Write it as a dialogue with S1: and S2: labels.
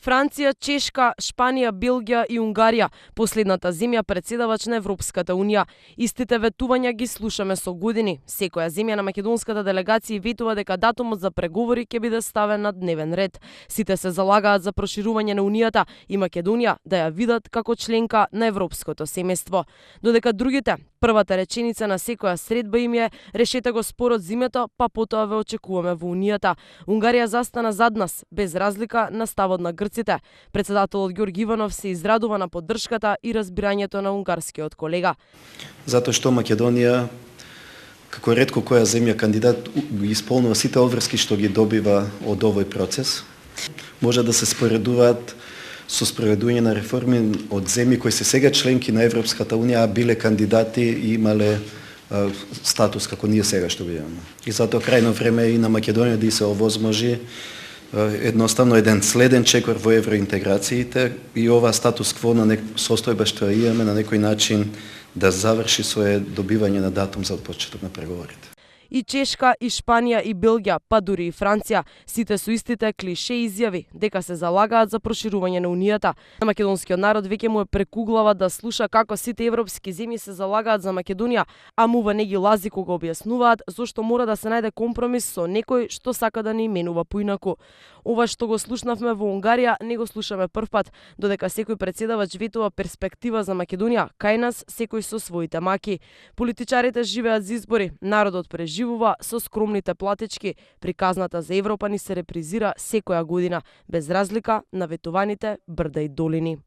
S1: Франција, Чешка, Шпанија, Белгија и Унгарија, последната земја претседавач на Европската унија. Истите ветувања ги слушаме со години. Секоја земја на македонската делегација ветува дека датумот за преговори ќе биде ставен на дневен ред. Сите се залагаат за проширување на унијата и Македонија да ја видат како членка на европското семејство. Додека другите, првата реченица на секоја средба им е: решете го спорот зимето, па потоа ве очекуваме во унијата. Унгарија застана зад нас, без разлика на ставот на грците. Председателот Ѓорѓи Иванов се израдува на поддршката и разбирањето на унгарскиот колега.
S2: Затоа што Македонија, како ретко која земја кандидат, ги исполнува сите обврски што ги добива од овој процес. Може да се споредуваат со спроведување на реформи од земји кои се сега членки на Европската унија, а биле кандидати и имале статус како ние сега што го имаме. И затоа крајно време е и на Македонија да се овозможи едноставно еден следен чекор во евроинтеграциите и ова статус кво на состојба што имаме на некој начин да заврши свое добивање на датум за почеток на преговорите.
S1: И Чешка, и Шпанија, и Белгија, па дури и Франција, сите со истите клише изјави дека се залагаат за проширување на унијата. На македонскиот народ веќе му е прекуглава да слуша како сите европски земји се залагаат за Македонија, а мува не ги лази кога објаснуваат зошто мора да се најде компромис со некој што сака да не именува поинаку. Ова што го слушнавме во Унгарија не го слушаме првпат, додека секој претседавач ветува перспектива за Македонија, кај нас секој со своите маки. Политичарите живеат за избори, народот преживува со скромните платечки, приказната за Европа ни се репризира секоја година, без разлика на ветуваните брда и долини.